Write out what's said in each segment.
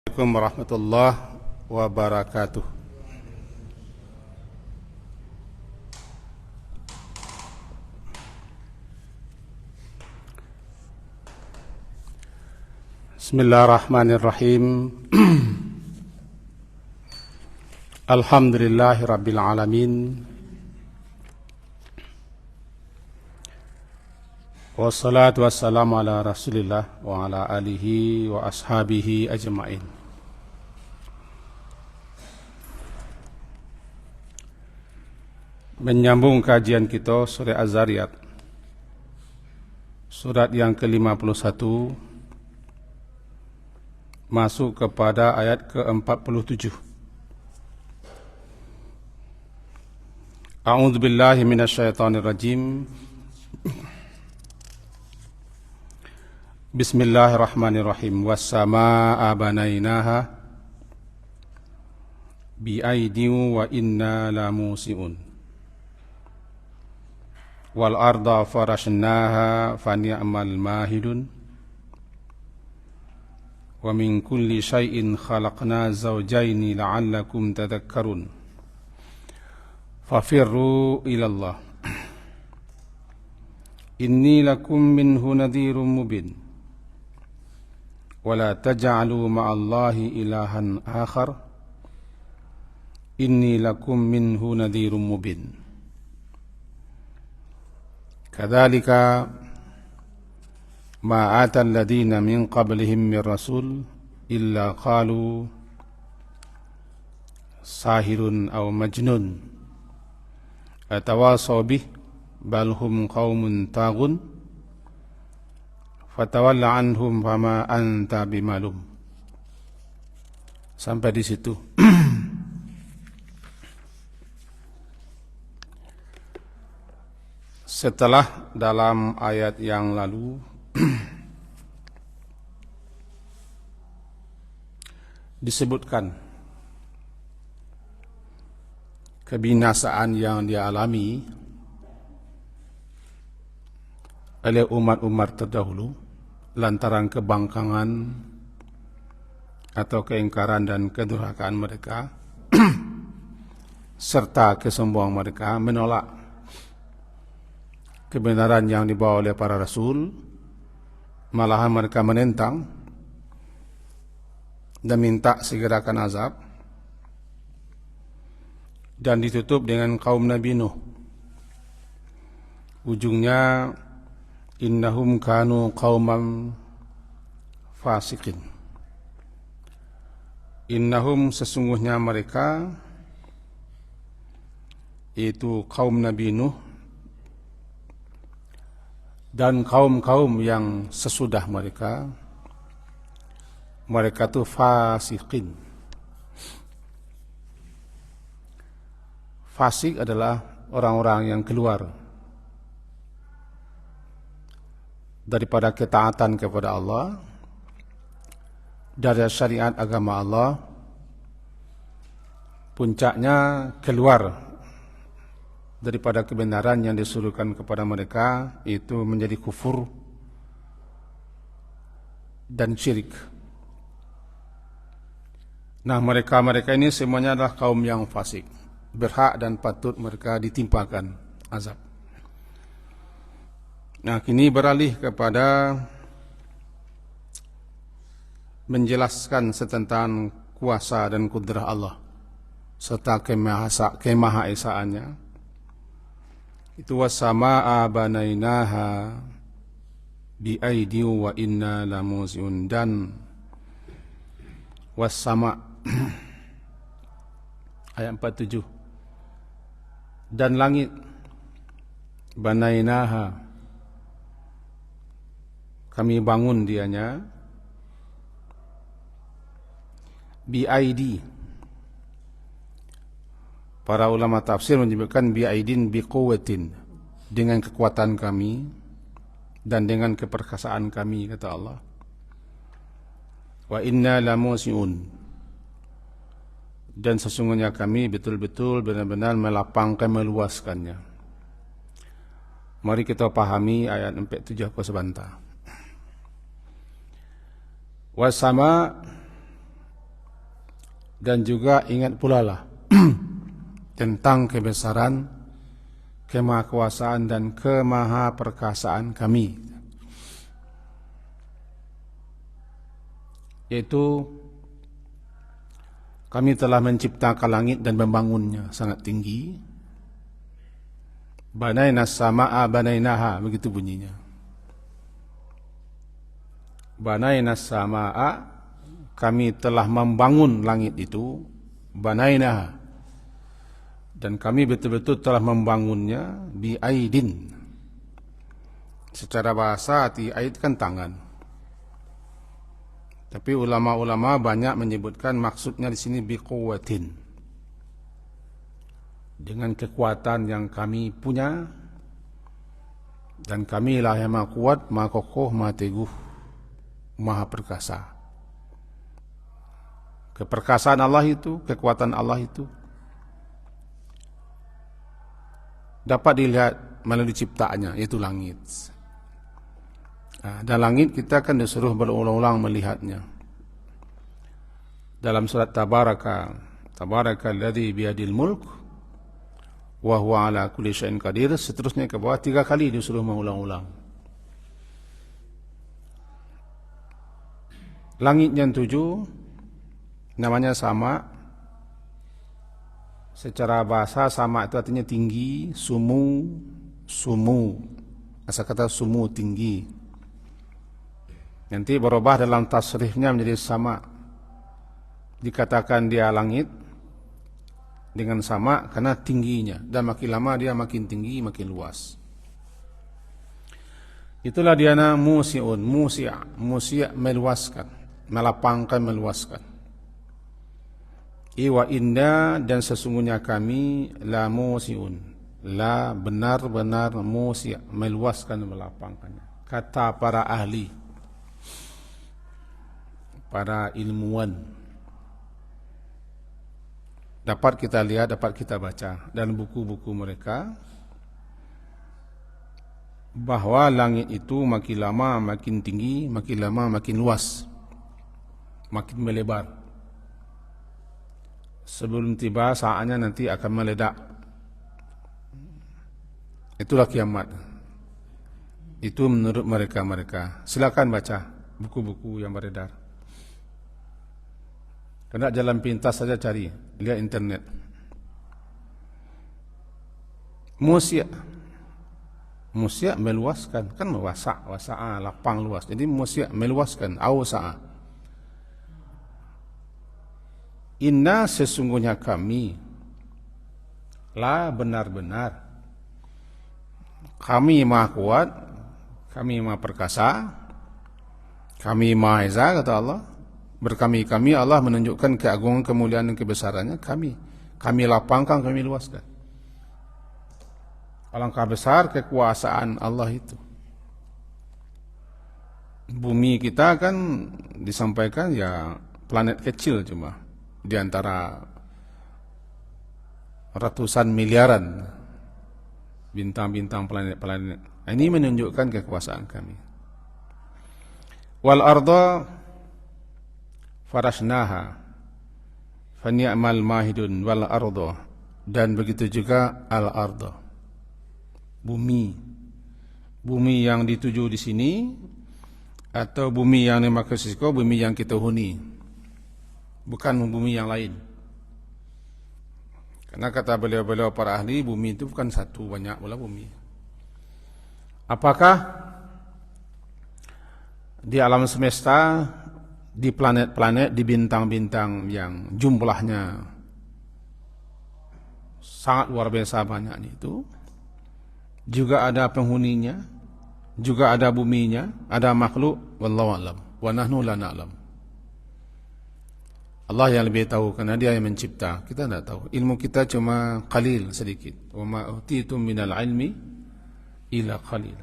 Assalamualaikum warahmatullahi wabarakatuh. Bismillahirrahmanirrahim. Alhamdulillahi rabbil alamin. Wassalatu wassalamu ala rasulillah wa ala alihi wa ashabihi ajma'in. Menyambung kajian kita surah Az-Zariyat, surat yang ke-51, masuk kepada ayat ke-47. A'udzu billahi minasyaitonir rajim. Bismillahirrahmanirrahim. Was-samaa'a banainaha bi'aidin wa inna lamusi'un. Wal arda farashnaha fani'mal mahidun. Wa min kulli syai'in khalaqna zawjaini la'allakum tadhakkarun. Fafirru ilallah. Inni lakum minhu nadhirun mubin. Wala taj'alu ma'allahi ilahan akhar. Inni lakum minhu nadhirun mubin. Kadzalika ma atal ladina min qablihim min rasul illa qalu sahirun aw majnun atawasaw bih bal hum qaumun taghun fatawalla anhum fama anta bimalum. Sampai di situ. Setelah dalam ayat yang lalu disebutkan kebinasaan yang dialami oleh umat-umat terdahulu lantaran kebangkangan atau keingkaran dan kedurhakaan mereka serta kesombongan mereka menolak kebenaran yang dibawa oleh para rasul. Malahan mereka menentang dan minta segerakan azab, dan ditutup dengan kaum Nabi Nuh. Ujungnya innahum kanu qauman fasikin. Innahum, sesungguhnya mereka, itu kaum Nabi Nuh dan kaum-kaum yang sesudah mereka itu fasikin. Fasik adalah orang-orang yang keluar daripada ketaatan kepada Allah, dari syariat agama Allah. Puncaknya keluar daripada kebenaran yang disuruhkan kepada mereka, itu menjadi kufur dan syirik. Nah, mereka ini semuanya adalah kaum yang fasik, berhak dan patut mereka ditimpakan azab. Nah, kini beralih kepada menjelaskan tentang kuasa dan kudrah Allah serta kemahaesaannya. Itu was-samaa'a banainaha bi'aidi wa inna lamusi'un, dan was-sama' ayat 47, dan langit banainaha, kami bangun dianya, bi'aidi. Para ulama tafsir menyebutkan bi'aidin biquwatin, dengan kekuatan kami dan dengan keperkasaan kami, kata Allah. Wa inna lamusi'un, dan sesungguhnya kami betul-betul benar-benar melapangkan, meluaskannya. Mari kita pahami ayat 47 sebentar. Wasama Dan juga ingat pula lah tentang kebesaran, kemahakuasaan dan kemahaperkasaan kami, yaitu kami telah menciptakan langit dan membangunnya sangat tinggi. Banaina sama'a banainaha, begitu bunyinya. Banaina sama'a, kami telah membangun langit itu. Banainaha, dan kami betul-betul telah membangunnya bi aidin. Secara bahasa arti aid kan tangan. Tapi ulama-ulama banyak menyebutkan maksudnya di sini bi quwwatin, dengan kekuatan yang kami punya, dan kamilah yang maha kuat, maha kokoh, maha teguh, maha perkasa. Keperkasaan Allah itu, kekuatan Allah itu dapat dilihat melalui ciptaannya, yaitu langit. Dan langit kita akan disuruh berulang-ulang melihatnya. Dalam surat Tabaraka, Tabarakalladzi biyadil mulk wa huwa ala kulli syai'in qadir, seterusnya ke bawah 3 kali disuruh mengulang-ulang. Langit yang 7 namanya sama. Secara bahasa sama itu artinya tinggi, sumu, sumu. Asal kata sumu, tinggi. Nanti berubah dalam tasrifnya menjadi sama. Dikatakan dia langit dengan sama karena tingginya, dan makin lama dia makin tinggi, makin luas. Itulah dia nama musi'un, musi' meluaskan, melapangkan, meluaskan. Iwa inna, dan sesungguhnya kami la musi'un, la benar-benar musi', meluaskan, melapangkannya. Kata para ahli, para ilmuwan, dapat kita lihat, dapat kita baca dalam buku-buku mereka, bahwa langit itu makin lama makin tinggi, makin lama makin luas, makin melebar. Sebelum tiba saatnya nanti akan meledak. Itulah kiamat. Itu menurut mereka. Silakan baca buku-buku yang beredar. Kena jalan pintas saja cari, lihat internet. Musia' meluaskan, kan wasa', lapang, luas. Jadi musia' meluaskan, awsa'a. Inna, sesungguhnya kami, la benar-benar, kami maha kuat, kami maha perkasa, kami maha esa, kata Allah. Berkami-kami Allah menunjukkan keagungan, kemuliaan dan kebesarannya. Kami lapangkan, kami luaskan. Alangkah besar kekuasaan Allah itu. Bumi kita kan disampaikan ya planet kecil cuma di antara ratusan miliaran bintang-bintang, planet-planet. Ini menunjukkan kekuasaan kami. Wal arda farashnaha fani'mal mahidun wal arda, dan begitu juga al arda, bumi yang dituju di sini, atau bumi yang dimaksud bumi yang kita huni, bukan bumi yang lain. Karena kata beliau-beliau para ahli, bumi itu bukan satu, banyak pula bumi. Apakah di alam semesta, di planet-planet, di bintang-bintang yang jumlahnya sangat luar biasa banyak itu, juga ada penghuninya, juga ada buminya, ada makhluk, wallahu a'lam, wa nahnu la na'lam. Allah yang lebih tahu, karena dia yang mencipta, kita tidak tahu. Ilmu kita cuma qalil, sedikit. Wa ma utitum minal ilmi illa qalil.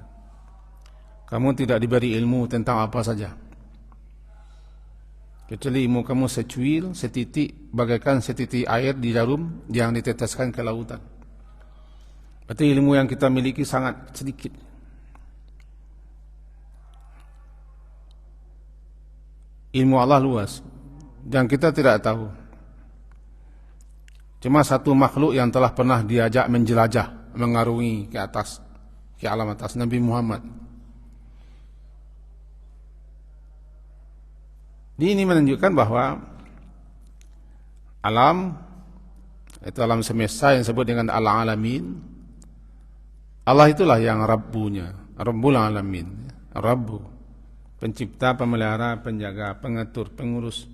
Kamu tidak diberi ilmu tentang apa saja, kecuali ilmu kamu secuil, setitik, bagaikan setitik air di jarum yang diteteskan ke lautan. Berarti ilmu yang kita miliki sangat sedikit. Ilmu Allah luas, dan kita tidak tahu Cuma satu makhluk yang telah pernah diajak menjelajah, mengarungi ke atas, ke alam atas, Nabi Muhammad. Ini menunjukkan bahwa alam, itu alam semesta yang disebut dengan al-alamin, Allah itulah yang Rabbunya, Rabbul Alamin, Rabbu, pencipta, pemelihara, penjaga, pengatur, pengurus,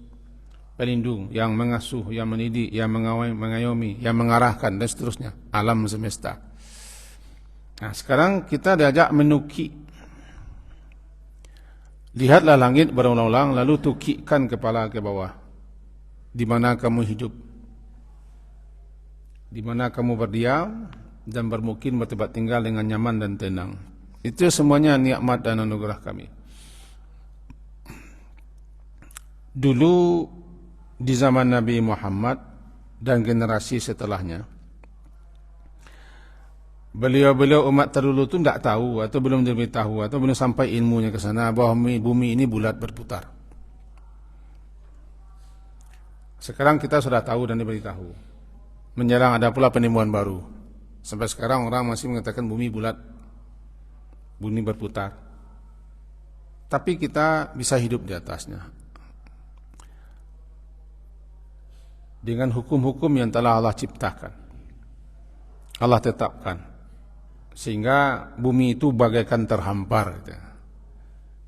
pelindung, yang mengasuh, yang mendidik, yang mengayomi, yang mengarahkan, dan seterusnya, alam semesta. Nah, sekarang kita diajak menukik. Lihatlah langit berulang-ulang, lalu tukikkan kepala ke bawah. Di mana kamu hidup, di mana kamu berdiam dan bermukim, bertempat tinggal dengan nyaman dan tenang. Itu semuanya nikmat dan anugerah kami. Dulu di zaman Nabi Muhammad dan generasi setelahnya, beliau-beliau umat terdahulu itu tidak tahu atau belum diberitahu atau belum sampai ilmunya ke sana bahwa bumi ini bulat berputar. Sekarang kita sudah tahu dan diberitahu. Menjelang ada pula penemuan baru. Sampai sekarang orang masih mengatakan bumi bulat, bumi berputar. Tapi kita bisa hidup di atasnya dengan hukum-hukum yang telah Allah ciptakan, Allah tetapkan, sehingga bumi itu bagaikan terhampar, gitu.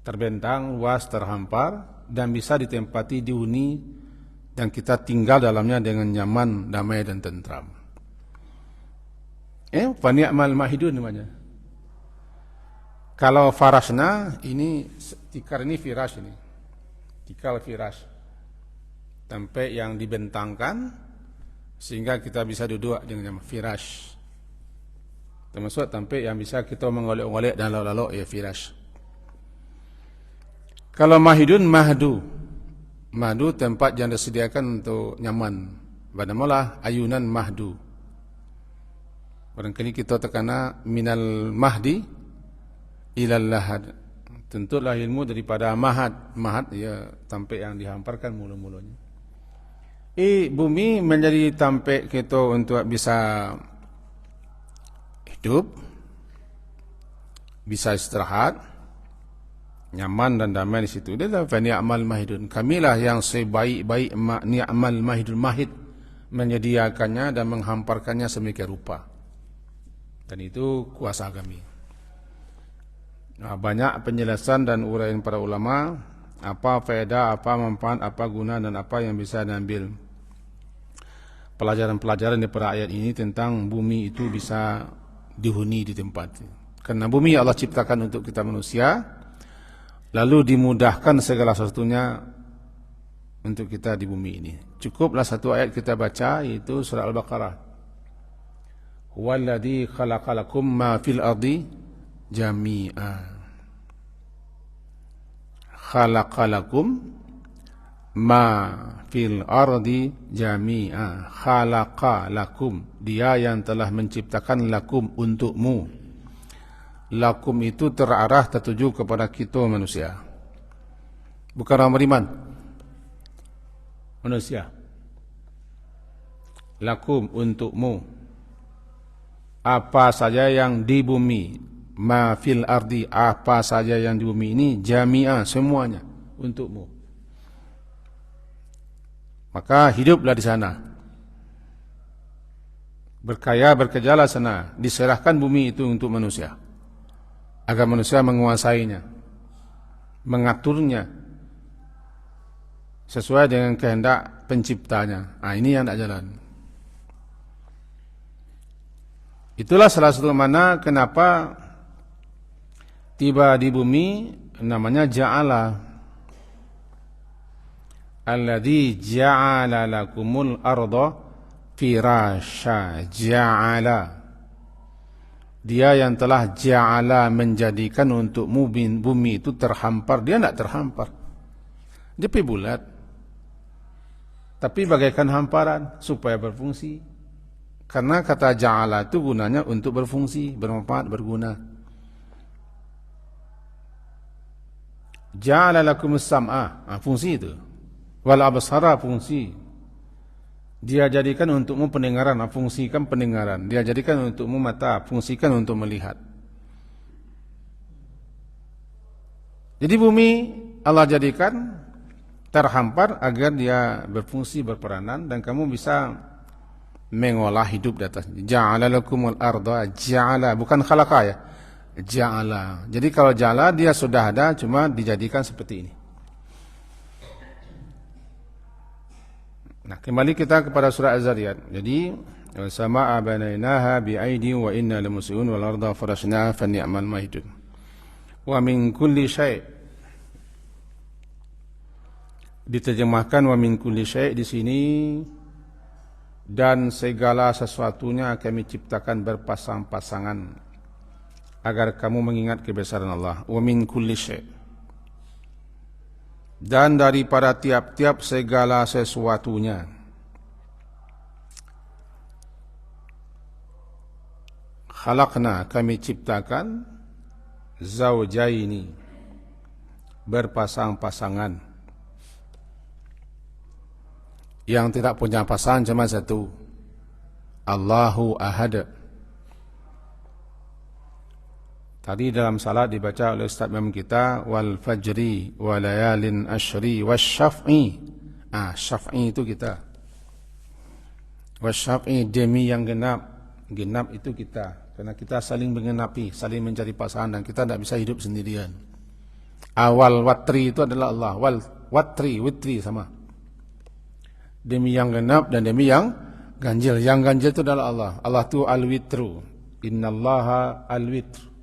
Terbentang, luas, terhampar, dan bisa ditempati, dihuni, dan kita tinggal dalamnya dengan nyaman, damai, dan tentram. Fa ni'mal mahidun namanya. Kalau farasna, ini tikar, ini firash, ini tikar firash, tempat yang dibentangkan sehingga kita bisa duduk dengan firash. Termasuk tempat yang bisa kita mengolek-olek dan lalu-lalu, ya firash. Kalau mahidun, mahdu. Mahdu tempat yang disediakan untuk nyaman. Bagaimana ayunan mahdu. Barangkali kita terkena minal mahdi ilal lahad. Tentulah ilmu daripada mahad. Mahad, ya, tempat yang dihamparkan mula-mulanya. Bumi menjadi tempat kita untuk bisa hidup, bisa istirahat, nyaman dan damai di situ. Dia adalah ni'mal mahidun. Kamilah yang sebaik-baik ni'mal mahidun, mahid, menyediakannya dan menghamparkannya semikian rupa. Dan itu kuasa kami. Nah, banyak penjelasan dan uraian para ulama, apa faedah, apa manfaat, apa guna, dan apa yang bisa diambil pelajaran-pelajaran di para ayat ini tentang bumi itu bisa dihuni di tempat. Karena bumi Allah ciptakan untuk kita manusia, lalu dimudahkan segala sesuatunya untuk kita di bumi ini. Cukuplah satu ayat kita baca, yaitu surah Al-Baqarah. Huwallazi khalaqalakum ma fil ardi jami'a. Khalaqalakum ma fil ardi jami'a. Khalaqalakum, dia yang telah menciptakan lakum, untukmu. Lakum itu terarah, tertuju kepada kita manusia, bukan orang beriman, manusia. Lakum, untukmu, apa saja yang di bumi, ma fil ardi, apa saja yang di bumi ini, jami'a, semuanya untukmu. Maka hiduplah di sana, berkaya, berkerjalah sana, diserahkan bumi itu untuk manusia, agar manusia menguasainya, mengaturnya sesuai dengan kehendak penciptanya. Ini yang tidak jalan. Itulah salah satu mana kenapa tiba di bumi namanya ja'ala. Alladzi ja'ala lakumul arda firasha. Ja'ala, dia yang telah ja'ala, menjadikan untukmu bumi itu terhampar. Dia tidak terhampar, dia bulat, tapi bagaikan hamparan supaya berfungsi. Karena kata ja'ala itu gunanya untuk berfungsi, bermanfaat, berguna. Ja'ala lakumus sam'a, fungsi itu. Wal absara, fungsi. Dia jadikan untukmu pendengaran, fungsikan pendengaran. Dia jadikan untukmu mata, fungsikan untuk melihat. Jadi bumi Allah jadikan terhampar agar dia berfungsi, berperanan, dan kamu bisa mengolah hidup di atasnya. Ja'ala lakumul arda, ja'ala, bukan khalaqa ya. Ja'ala. Jadi kalau ja'ala dia sudah ada, cuma dijadikan seperti ini. Nah, kembali kita kepada surah Az-Zariyat. Jadi, "Wasama'a banainaha bi'aidin wa inna lamuslimun wal arda farashnaha fa ni'mal mahidun." Wa min kulli syai'. Diterjemahkan wa min kulli syai' di sini, dan segala sesuatunya kami ciptakan berpasang-pasangan agar kamu mengingat kebesaran Allah. Wa min kulli syai'. Dan daripada tiap-tiap segala sesuatunya. Khalaqna, kami ciptakan, zaujaini, berpasang-pasangan. Yang tidak punya pasangan cuma satu, Allahu Ahad. Tadi dalam salat dibaca oleh Ustaz Imam kita, wal fajri wa layalin ashri wasyaf'i. Syaf'i itu kita. Wasyaf'i, demi yang genap. Genap itu kita. Karena kita saling mengenapi, saling mencari pasangan, dan kita tidak bisa hidup sendirian. Awal watri itu adalah Allah. Witri sama. Demi yang genap dan demi yang ganjil. Yang ganjil itu adalah Allah. Allah itu al-witru. Innallaha al-witru.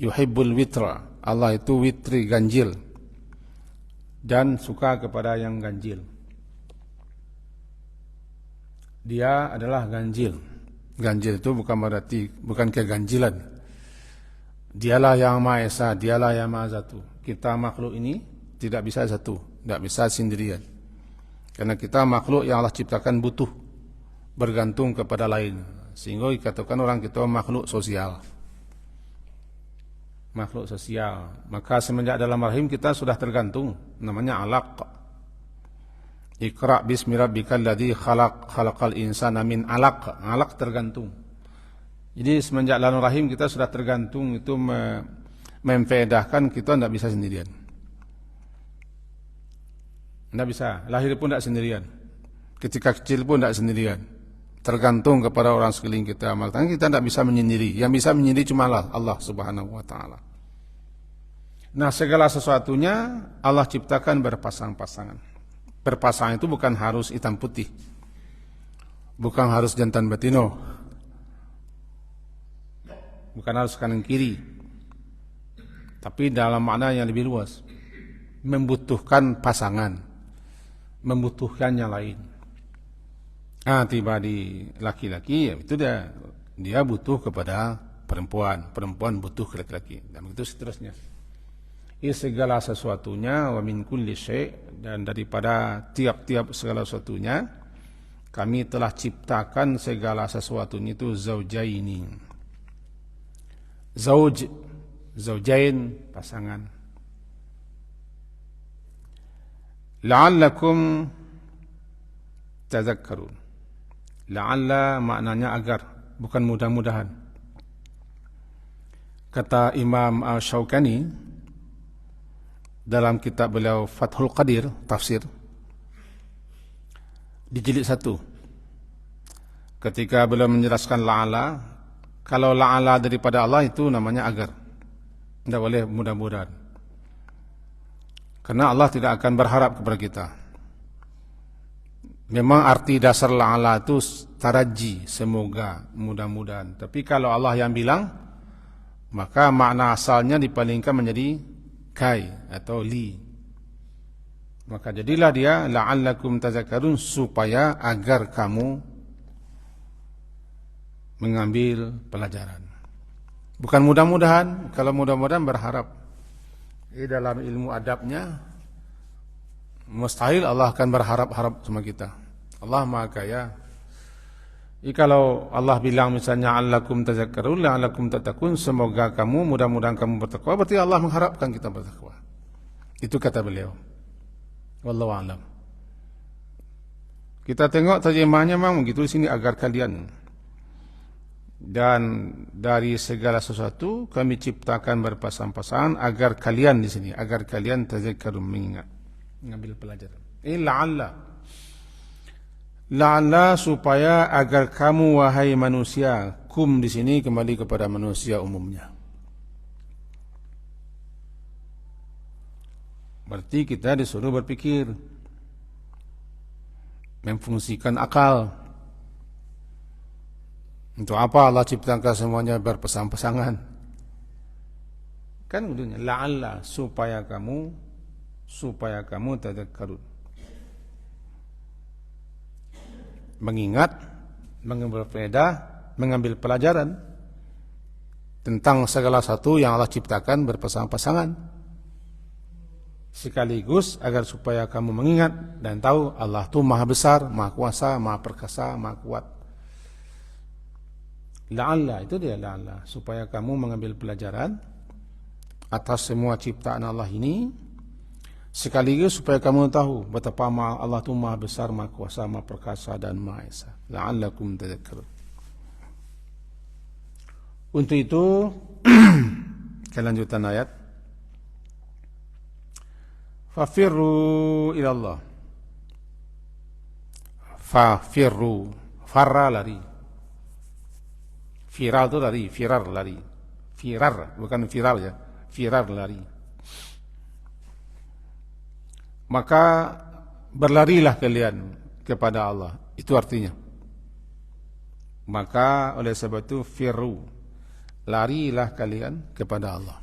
Yuhibbul witra. Allah itu witri, ganjil, dan suka kepada yang ganjil. Dia adalah ganjil. Ganjil itu bukan keganjilan. Dialah yang Maha Esa, dialah yang Maha Satu. Kita makhluk ini tidak bisa satu, tidak bisa sendirian. Karena kita makhluk yang Allah ciptakan butuh, bergantung kepada lain. Sehingga dikatakan orang kita makhluk sosial. Makhluk sosial. Maka semenjak dalam rahim kita sudah tergantung, namanya alaq. Iqra bismi rabbikal ladzi khalaq, khalaqal insana min alaq. Alaq tergantung. Jadi semenjak dalam rahim kita sudah tergantung, itu memfaedahkan kita tidak bisa sendirian. Tidak bisa, lahir pun tidak sendirian. Ketika kecil pun tidak sendirian. Tergantung kepada orang sekeliling kita. Makanya kita tidak bisa menyendiri. Yang bisa menyendiri cuma Allah Subhanahu wa ta'ala. Nah, segala sesuatunya Allah ciptakan berpasang-pasangan. Berpasangan itu bukan harus hitam putih, bukan harus jantan betina, bukan harus kanan kiri, tapi dalam makna yang lebih luas, membutuhkan pasangan, membutuhkan yang lain. Tiba di laki-laki, ya itu dia butuh kepada perempuan, perempuan butuh ke laki-laki, dan begitu seterusnya. Segala sesuatunya, wa min kulli syai', dan daripada tiap-tiap segala sesuatunya kami telah ciptakan segala sesuatunya itu zaujaini. Zaujain, pasangan. La'allakum tazakkarun. La'alla maknanya agar, bukan mudah-mudahan. Kata Imam Al-Syaukani dalam kitab beliau Fathul Qadir, tafsir, di jilid 1, ketika beliau menjelaskan la'ala, kalau la'ala daripada Allah itu namanya agar, tidak boleh mudah-mudahan, karena Allah tidak akan berharap kepada kita. Memang arti dasar la'ala itu taraji, semoga, mudah-mudahan. Tapi kalau Allah yang bilang, maka makna asalnya dipalingkan menjadi kai atau li. Maka jadilah dia la'allakum tazakkarun, supaya agar kamu mengambil pelajaran. Bukan mudah-mudahan. Kalau mudah-mudahan berharap. Dalam ilmu adabnya mustahil Allah akan berharap-harap sama kita. Allah Maha Kaya. Kalau Allah bilang misalnya allakum tazakkarun la'allakum tattaqun, semoga kamu, mudah-mudahan kamu bertakwa, berarti Allah mengharapkan kita bertakwa. Itu kata beliau. Wallahu a'lam. Kita tengok terjemahnya memang begitu di sini, agar kalian. Dan dari segala sesuatu kami ciptakan berpasang-pasangan agar kalian di sini, agar kalian tazakkarun, mengingat, mengambil pelajaran. La'alla supaya agar kamu wahai manusia, kum di sini kembali kepada manusia umumnya. Berarti kita disuruh berpikir, memfungsikan akal. Untuk apa Allah ciptakan semuanya berpasang-pasangan? Kan udunya la'alla supaya kamu tadzakkarun, mengingat, mengambil faedah, mengambil pelajaran tentang segala satu yang Allah ciptakan berpasang-pasangan, sekaligus agar supaya kamu mengingat dan tahu Allah itu maha besar, maha kuasa, maha perkasa, maha kuat. La'alla itu dia, la'alla supaya kamu mengambil pelajaran atas semua ciptaan Allah ini, sekaligus supaya kamu tahu betapa Allah itu maha besar, maha kuasa, maha perkasa dan maha esa. La'allakum tadzakkarun. Untuk itu kelanjutan ayat, fafirru ilallah. Fafirru, farra lari. Firar itu lari, firar lari. Firar, bukan viral ya. Firar lari. Maka berlarilah kalian kepada Allah. Itu artinya. Maka oleh sebab itu firru, larilah kalian kepada Allah.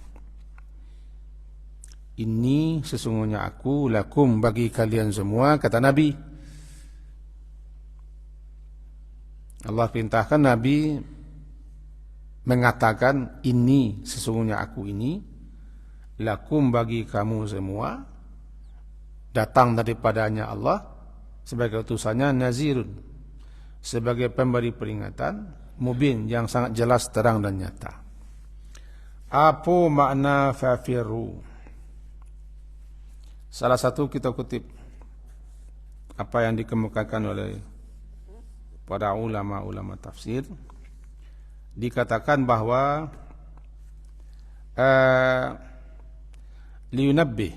Ini sesungguhnya aku lakum bagi kalian semua, kata Nabi. Allah perintahkan Nabi mengatakan, ini sesungguhnya aku ini lakum bagi kamu semua, datang daripadanya Allah sebagai utusannya, nazirun sebagai pemberi peringatan, mubin yang sangat jelas, terang dan nyata. Apa makna fafirru? Salah satu kita kutip apa yang dikemukakan oleh para ulama-ulama tafsir, dikatakan bahwa liyunabbih,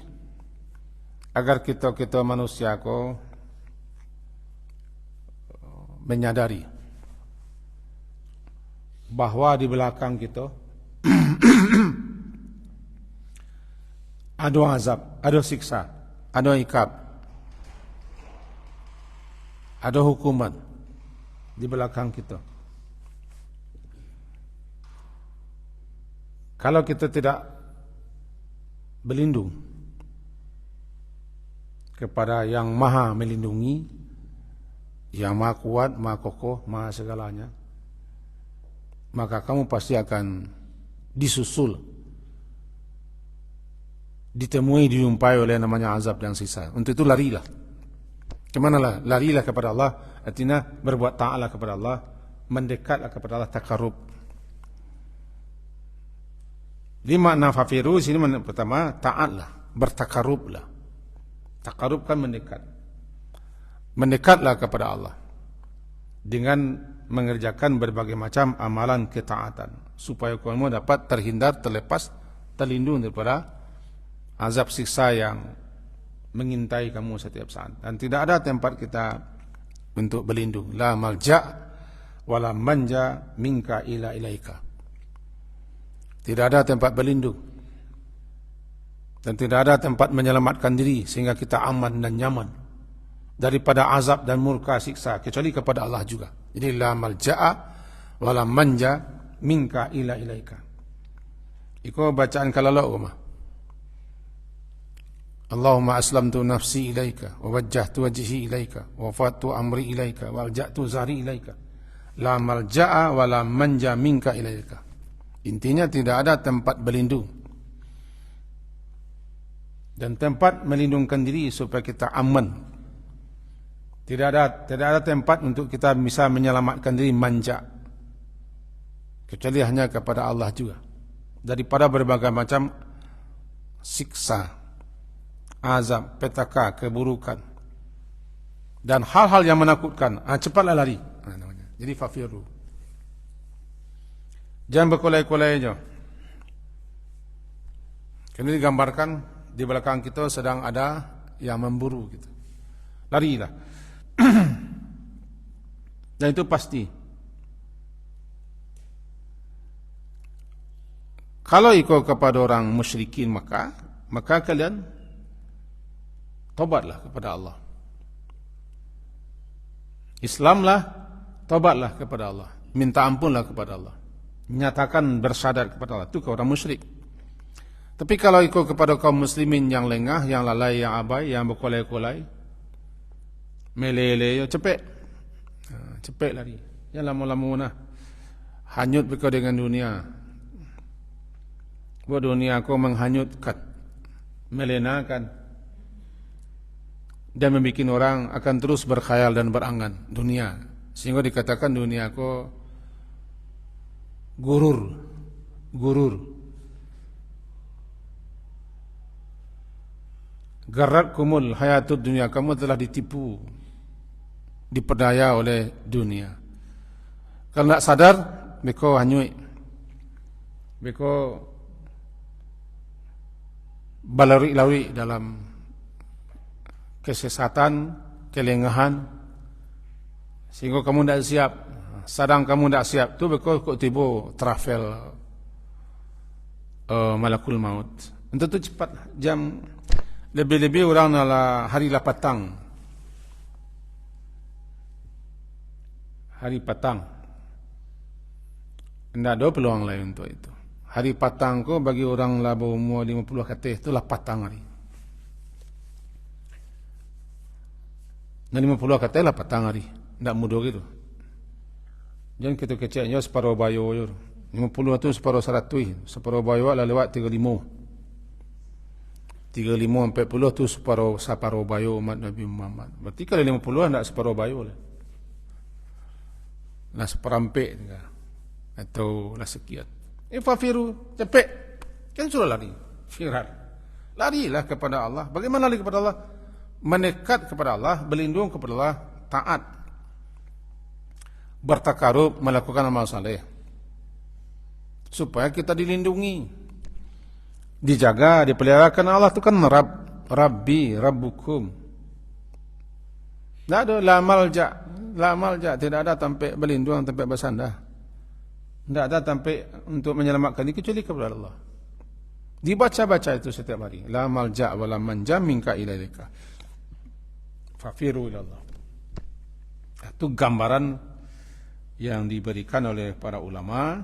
agar kita manusia ko menyadari bahwa di belakang kita ada azab, ada siksa, ada ikab, ada hukuman di belakang kita. Kalau kita tidak berlindung kepada yang maha melindungi, yang maha kuat, maha kokoh, maha segalanya, maka kamu pasti akan disusul, ditemui, dijumpai oleh namanya azab dan siksa. Untuk itu larilah. Kemana lah? Larilah kepada Allah. Artinya berbuat ta'ala kepada Allah, mendekatlah kepada Allah, takarub. Di makna fafiru sini pertama ta'atlah, bertakarublah. Takarub kan mendekat. Mendekatlah kepada Allah dengan mengerjakan berbagai macam amalan ketaatan, supaya kamu dapat terhindar, terlepas, terlindung daripada azab siksa yang mengintai kamu setiap saat. Dan tidak ada tempat kita untuk berlindung. La malja wala manja minka ila ilaika. Tidak ada tempat berlindung dan tidak ada tempat menyelamatkan diri sehingga kita aman dan nyaman daripada azab dan murka siksa kecuali kepada Allah juga. Jadi la malja'a wala manja minka ila ilaika. Iko bacaan kalalaw mah. Allahumma aslamtu nafsi ilaika wa wajjahtu wajhi ilaika wa fatu amri ilaika wa alja'tu zari ilaika. La malja'a wala manja minka ilaika. Intinya tidak ada tempat berlindung dan tempat melindungkan diri supaya kita aman. Tidak ada tempat untuk kita bisa menyelamatkan diri, manja, kecuali hanya kepada Allah juga, daripada berbagai macam siksa, azab, petaka, keburukan dan hal-hal yang menakutkan, cepatlah lari. Namanya. Jadi fafiru. Jangan berkolai-kolai aja. Kini digambarkan di belakang kita sedang ada yang memburu gitu. Larilah. Dan itu pasti. Kalau ikut kepada orang musyrikin maka kalian tobatlah kepada Allah. Islamlah, tobatlah kepada Allah. Minta ampunlah kepada Allah. Nyatakan bersadar kepada Allah. Itu ke orang musyrik. Tapi kalau ikut kepada kaum muslimin yang lengah, yang lalai, yang abai, yang berkolai-kolai, meleleh, cepet. Cepet lari. Yang lama-lama nah. Hanyut berkau dengan dunia. Buat dunia aku menghanyutkan, melenakan, dan membuat orang akan terus berkhayal dan berangan dunia. Sehingga dikatakan dunia aku gurur. Garratkumul hayatud dunia, kamu telah ditipu, diperdaya oleh dunia. Kalau tak sadar, beko hanyut, beko balari-lari dalam kesesatan, kelengahan, sehingga kamu tidak siap. Sedang kamu tidak siap, tu bekal kok tiba travel malakul maut. Untuk tu cepat jam lebih-lebih orang nala hari lah petang. Hari petang. Tidak ada peluang lain untuk itu. Hari patang ko bagi orang lah berumur 50 katih itulah patang hari. Dan 50 katih lah patang hari. Tak mudah gitu. Jangan kita kecilnya separuh bayo je. 50 tu separuh 100. Separuh bayo lah lewat 35. 35 40 tu separuh bayo umat Nabi Muhammad. Berarti kalau 50 tak separuh bayo lah. Lah seperampik atau lah sekian. Fafiru, cepet. Kan suruh lari. Firar. Larilah kepada Allah. Bagaimana lari kepada Allah? Mendekat kepada Allah, berlindung kepada Allah, taat. Bertakarub, melakukan amal saleh. Supaya kita dilindungi. Dijaga, dipeliharakan. Allah itu kan Rabbi, Rabbukum. Tidak ada la malja, tidak ada tempat berlindung, tempat bersandar. Tidak ada tempat untuk menyelamatkan diri kecuali kepada Allah. Dibaca-baca itu setiap hari. La malja wa la manja minka ilaika. Fafiru ilallah. Itu gambaran yang diberikan oleh para ulama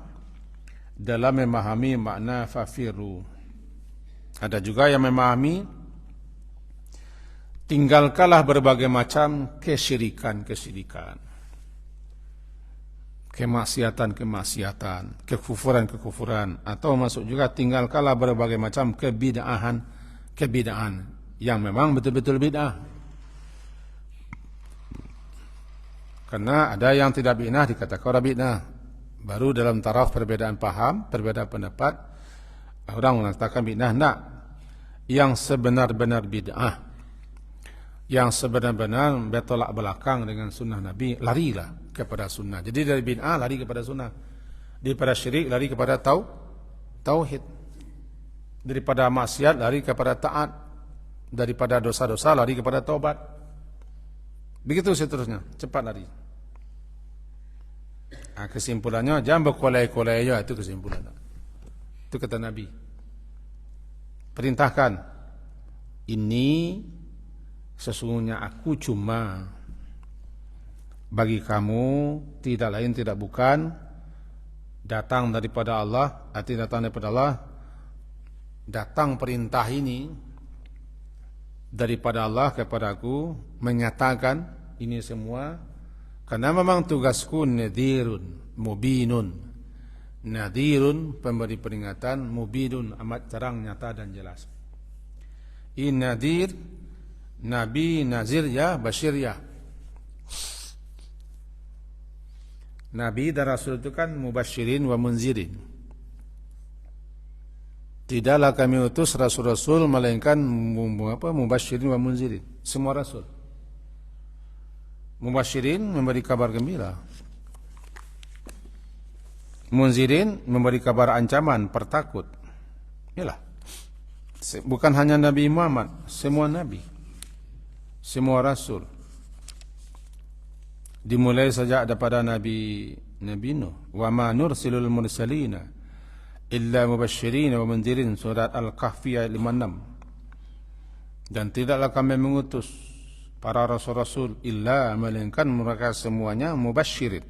dalam memahami makna fafiru. Ada juga yang memahami tinggalkanlah berbagai macam kesyirikan. Kemaksiatan, kekufuran, atau masuk juga tinggalkanlah berbagai macam kebid'ahan yang memang betul-betul bid'ah. Karena ada yang tidak bid'ah dikatakan orang bid'ah. Baru dalam taraf perbedaan paham, perbedaan pendapat, orang mengatakan bid'ah. Tidak. Yang sebenar-benar bid'ah, yang sebenar-benar bertolak belakang dengan sunnah Nabi, larilah kepada sunnah. Jadi dari bid'ah lari kepada sunnah, daripada syirik lari kepada tauhid, daripada maksiat lari kepada taat, daripada dosa-dosa lari kepada taubat. Begitu seterusnya, cepat lari. Kesimpulannya jangan berkolai-kolai aja, itu kesimpulannya. Itu kata Nabi. Perintahkan, ini sesungguhnya aku cuma bagi kamu, tidak lain tidak bukan, datang daripada Allah, datang daripada Allah, datang perintah ini daripada Allah kepada aku, menyatakan ini semua, karena memang tugasku nadhirun, mubinun. Nadhirun, pemberi peringatan, mubinun, amat terang, nyata dan jelas. Ini nadhir, Nabi, nazir ya, basyir ya. Nabi dan Rasul itu kan mubasyirin wa munzirin. Tidaklah kami utus Rasul-Rasul melainkan mubasyirin wa munzirin. Semua Rasul. Mubasyirin memberi kabar gembira. Munzirin memberi kabar ancaman, pertakut. Inilah. Bukan hanya Nabi Muhammad, semua nabi, semua rasul. Dimulai sejak daripada Nabi Nuh, wa ma nursilul mursalina illa mubasyirin wa munzirin, surat Al-Kahfi ayat 56. Dan tidaklah kami mengutus para rasul-rasul illa melainkan mereka semuanya mubasyirin,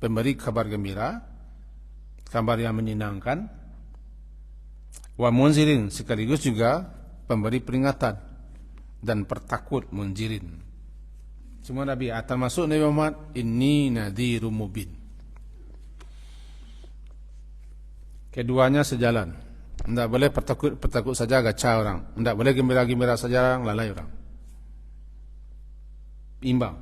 pemberi kabar gembira, kabar yang menyenangkan, wa munzirin, sekaligus juga pemberi peringatan dan pertakut, munzirin. Semua Nabi, termasuk Nabi Muhammad, inni nadhirum mubin. Keduanya sejalan. Tidak boleh pertakut saja gacha orang. Tidak boleh gembira-gembira saja orang, lalai orang. Imbang.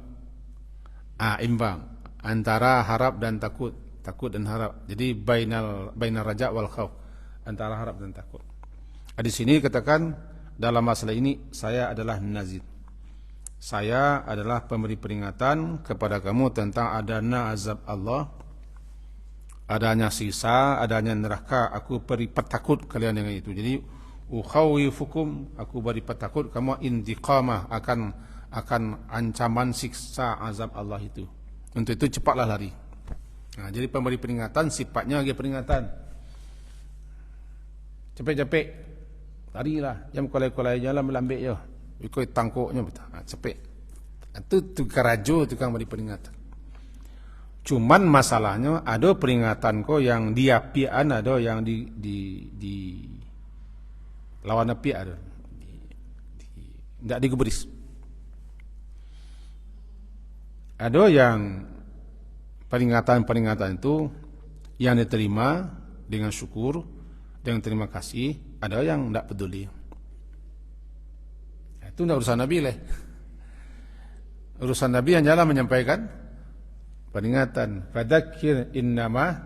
Imbang antara harap dan takut, takut dan harap. Jadi bainar raja wal khauf, antara harap dan takut. Di sini katakan dalam masalah ini saya adalah nazir. Saya adalah pemberi peringatan kepada kamu tentang adanya azab Allah, adanya siksa, adanya neraka. Aku beri petakut kalian dengan itu. Jadi ukhawifukum, aku beri petakut kamu intiqamah, akan ancaman siksa azab Allah itu. Untuk itu cepatlah lari. Jadi pemberi peringatan sifatnya lagi peringatan. Cepet-cepet larilah, jam kolai-kolai jalan melambik je. Ikut tangkuknya betul. Cepet. Itu tukang rajo, tukang beri peringatan. Cuman masalahnya ada peringatan ko yang diapian, ada yang di lawan api, ada tidak digubris. Ada yang peringatan itu yang diterima dengan syukur, dengan terima kasih. Ada yang tidak peduli. Itu tidak urusan Nabi lah. Urusan Nabi hanyalah menyampaikan peringatan. Fadzakir innama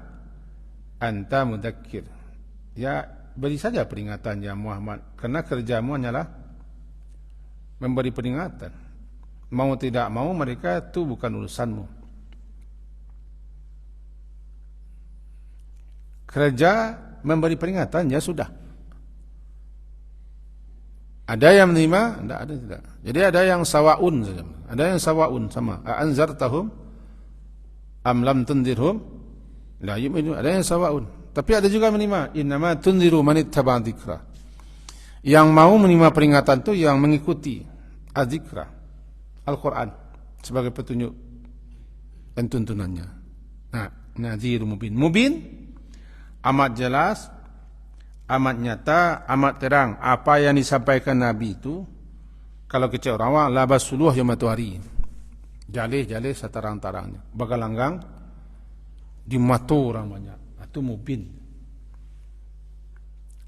anta mudzakir. Ya, beri saja peringatan ya Muhammad, karena kerjamu hanyalah memberi peringatan. Mau tidak mau mereka itu bukan urusanmu. Kerja memberi peringatan, ya sudah. Ada yang menerima, tidak. Jadi ada yang sawaun saja. Ada yang sawaun sama. Anzartahum am lam tundirhum la yu'minu. Ada yang sawaun. Tapi ada juga menerima. Innama tundiru man ittaba dzikra. Yang mau menerima peringatan itu yang mengikuti adzikra, Al-Quran sebagai petunjuk dan tuntunannya. Nadhirun mubin. Mubin amat jelas, amat nyata, amat terang. Apa yang disampaikan Nabi itu, kalau kecil orang labas suluh yang matahari, jalih seterang-terangnya, bagalanggang di mata orang banyak. Itu mubin.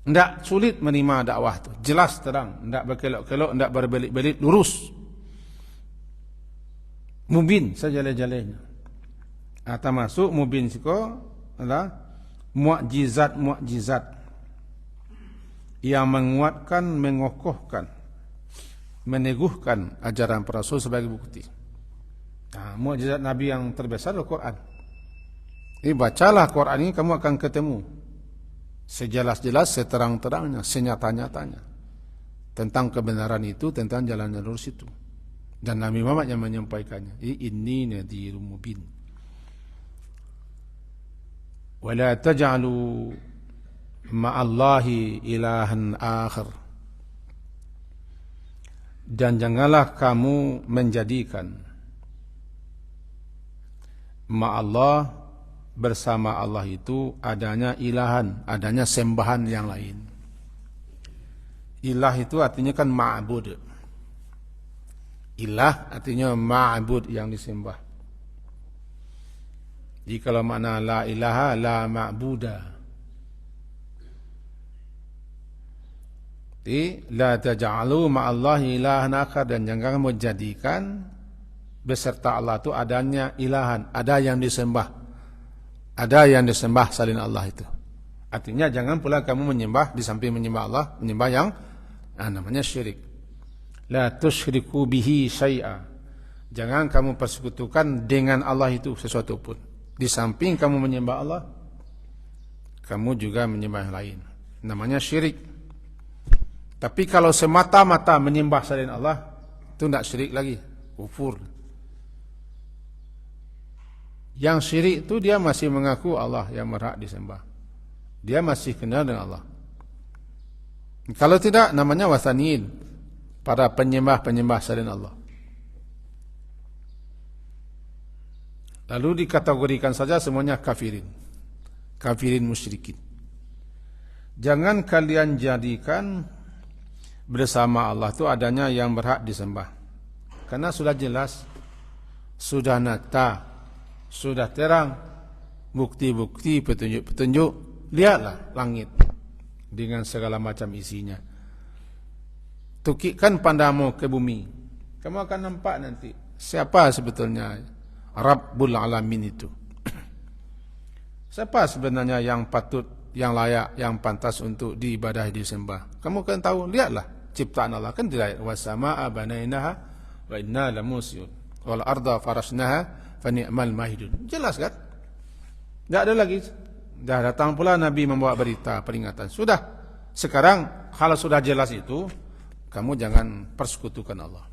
Tidak sulit menerima dakwah itu, jelas terang, tidak berkelok-kelok, tidak berbelit-belit, lurus. Mubin sejalih-jalihnya. Termasuk mubin siko adalah mukjizat yang menguatkan, mengokohkan, meneguhkan ajaran para rasul sebagai bukti. Mukjizat Nabi yang terbesar adalah Quran. Ini bacalah Quran ini, kamu akan ketemu sejelas-jelas, seterang-terangnya, senyata-nyatanya tentang kebenaran itu, tentang jalan lurus itu. Dan Nabi Muhammad yang menyampaikannya. Inni nadhirun mubin. Wala taj'alu ma'allahi ilahan akhir. Dan janganlah kamu menjadikan ma'allah, bersama Allah itu adanya ilahan, adanya sembahan yang lain. Ilah itu artinya kan ma'bud. Ilah artinya ma'bud, yang disembah. Jadi kalau makna la ilaha la ma'buda, jadi la taj'alu ma'allahi ilahan akhar, dan jangan menjadikan beserta Allah itu adanya ilahan, ada yang disembah, ada yang disembah selain Allah itu. Artinya jangan pula kamu menyembah, di samping menyembah Allah, menyembah yang namanya syirik. La tusyriku bihi syai'a, Jangan kamu persekutukan dengan Allah itu sesuatu pun. Di samping kamu menyembah Allah, kamu juga menyembah yang lain. Namanya syirik. Tapi kalau semata-mata menyembah selain Allah, itu tidak syirik lagi, kufur. Yang syirik itu dia masih mengaku Allah yang berhak disembah. Dia masih kenal dengan Allah. Kalau tidak, namanya wathaniyin, para penyembah-penyembah selain Allah. Lalu dikategorikan saja semuanya kafirin. Kafirin musyrikin. Jangan kalian jadikan bersama Allah itu adanya yang berhak disembah. Karena sudah jelas, sudah nyata, sudah terang, bukti-bukti, petunjuk-petunjuk. Lihatlah langit dengan segala macam isinya. Tukikkan pandamu ke bumi, kamu akan nampak nanti siapa sebetulnya Rabbul Alamin itu. Siapa sebenarnya yang patut, yang layak, yang pantas untuk diibadahi, disembah. Kamu akan tahu, lihatlah ciptaan Allah kan tidak. Wasama'a banainaha wa inna lamusiyun wal arda farashnaha fa ni'mal mahidun. Jelas kan? Tidak ada lagi. Dah datang pula Nabi membawa berita peringatan. Sudah. Sekarang kalau sudah jelas itu, kamu jangan persekutukan Allah.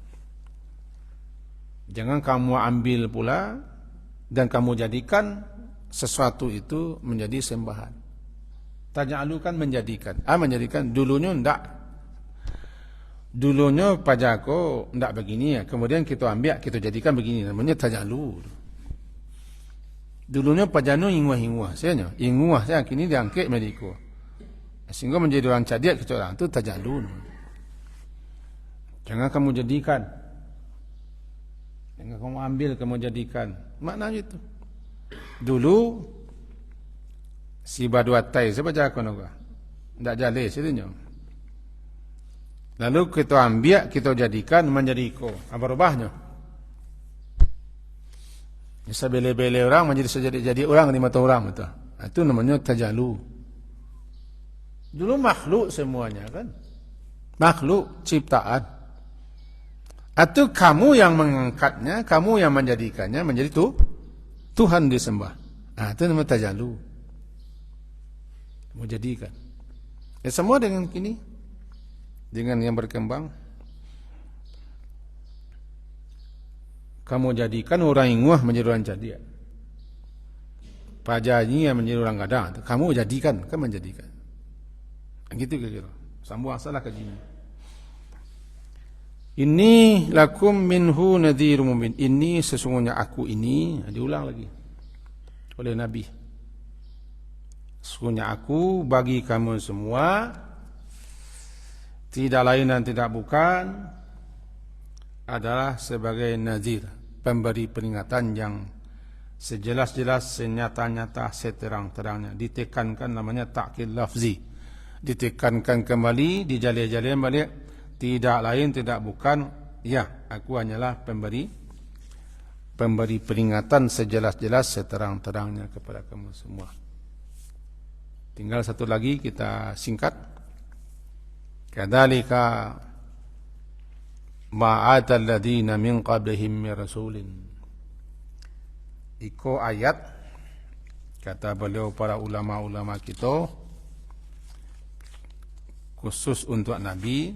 Jangan kamu ambil pula dan kamu jadikan sesuatu itu menjadi sembahan. Taj'alu kan menjadikan. Menjadikan dulunya enggak. Dulunya pajako enggak begini ya. Kemudian kita ambil, kita jadikan begini. Namanya taj'alu. Dulunya pajano ingwah-ingwah. Saya ingwah saya kini diangkat medico. Sehingga menjadi orang cerdik ke orang itu taj'alun. Jangan kamu jadikan. Jangan kamu ambil, kamu jadikan. Maknanya itu. Dulu si baduatai saya baca konoga. Ndak jale sebenarnya. Lalu kita ambil, kita jadikan menjadi iko. Apa rubahnya? Bisa bele-bele orang menjadi jadi orang di mata orang betul. Itu namanya tajalu. Dulu makhluk semuanya kan. Makhluk ciptaan. Atau kamu yang mengangkatnya, kamu yang menjadikannya menjadi Tuhan disembah. Itu namanya tajalu. Mau jadikan. Semua dengan kini, dengan yang berkembang. Kamu jadikan orang ingwah menjadi orang cerdik. Pajanyi yang menjadi orang gadang. Kamu jadikan, kamu menjadikan. Gitu kira-kira. Sambung asalah ke sini. Ini lakum minhu nadhirun mubin. Ini sesungguhnya aku ini, diulang lagi oleh Nabi. Sesungguhnya aku bagi kamu semua tidak lain dan tidak bukan adalah sebagai nadhir, pemberi peringatan yang sejelas-jelas, senyata-nyata, seterang-terangnya. Ditekankan namanya ta'kid lafzi. Ditekankan kembali, dijalin-jalin balik. Tidak lain, tidak bukan. Ya, aku hanyalah pemberi peringatan sejelas-jelas, seterang-terangnya kepada kamu semua. Tinggal satu lagi kita singkat. Kadzalika ma'atal ladzina min qablihim min rasulin. Iko ayat kata beliau para ulama-ulama kita khusus untuk Nabi,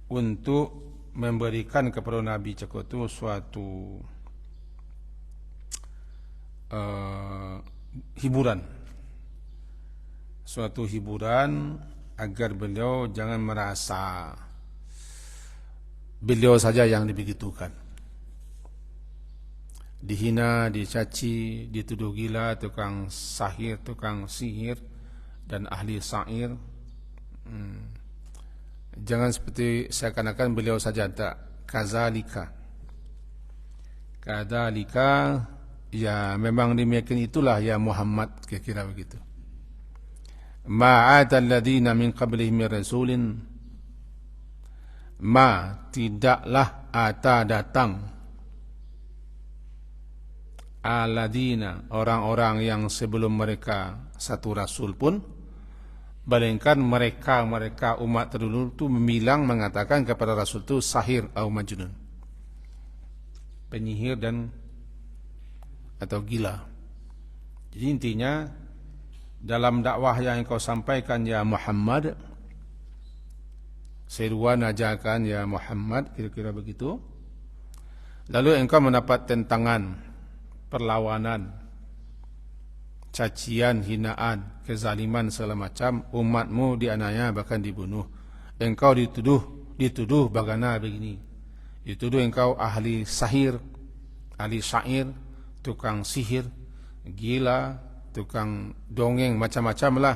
untuk memberikan kepada Nabi cakap itu suatu hiburan, suatu hiburan agar beliau jangan merasa beliau saja yang dibegitukan, dihina, dicaci, dituduh gila, tukang sahir, tukang sihir dan ahli syair. Jangan seperti seakan-akan beliau saja, tak. Kadzalika, ya memang demikian itulah ya Muhammad, kira-kira begitu. Ma'atal ladzina min qablihim min rasulin. Tidaklah ata datang alladzina, orang-orang yang sebelum mereka satu rasul pun, melainkan mereka umat terdahulu itu membilang, mengatakan kepada rasul itu sahir atau majnun. penyihir dan atau gila. Jadi intinya dalam dakwah yang engkau sampaikan ya Muhammad, seruan ajakan ya Muhammad, kira-kira begitu. Lalu engkau mendapat tentangan, perlawanan, cacian, hinaan, kezaliman segala macam, umatmu dianiaya bahkan dibunuh. Engkau dituduh bagaimana begini. Dituduh engkau ahli sahir, ahli syair, tukang sihir, gila, tukang dongeng, macam-macam lah.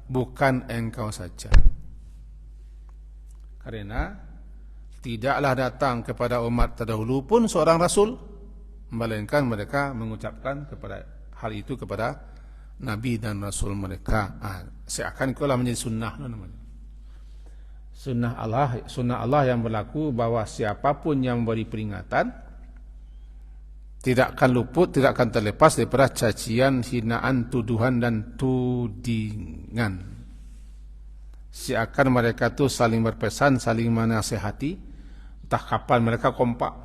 Bukan engkau saja. Karena tidaklah datang kepada umat terdahulu pun seorang rasul, melainkan mereka mengucapkan kepada hal itu kepada nabi dan rasul mereka. Seakan itulah menjadi sunnah namanya. Sunnah Allah yang berlaku bahwa siapapun yang memberi peringatan tidak akan luput, tidak akan terlepas daripada cacian, hinaan, tuduhan dan tudingan. Seakan mereka tu saling berpesan, saling menasihati, entah kapan mereka kompak.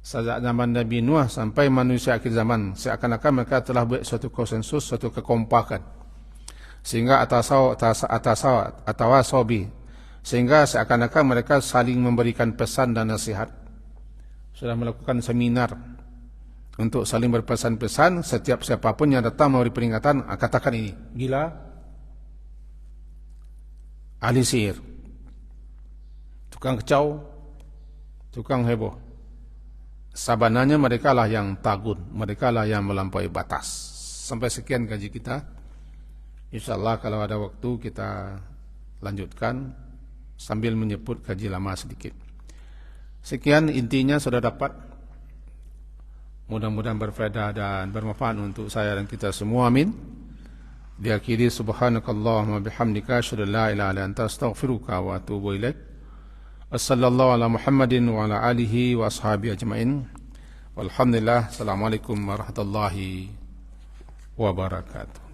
Sejak zaman Nabi Nuh sampai manusia akhir zaman, seakan-akan mereka telah buat suatu konsensus, suatu kekompakan. Sehingga atawasobi, sehingga seakan-akan mereka saling memberikan pesan dan nasihat. Sudah melakukan seminar untuk saling berpesan-pesan. Setiap siapapun yang datang memberi peringatan, katakan ini gila, ahli sihir, tukang kecau, tukang heboh. Sabananya mereka lah yang tagun, mereka lah yang melampaui batas. Sampai sekian kaji kita. InsyaAllah kalau ada waktu kita lanjutkan sambil menyebut kaji lama sedikit. Sekian intinya sudah dapat. Mudah-mudahan berfaedah dan bermanfaat untuk saya dan kita semua. Amin. Diakhiri subhanakallahumma bihamdika asyhadu an la ilaha illa anta astaghfiruka wa atubu ilaik. Wassallallahu ala Muhammadin wa ala alihi wa ashabihi ajmain. Walhamdulillah. Assalamualaikum warahmatullahi wabarakatuh.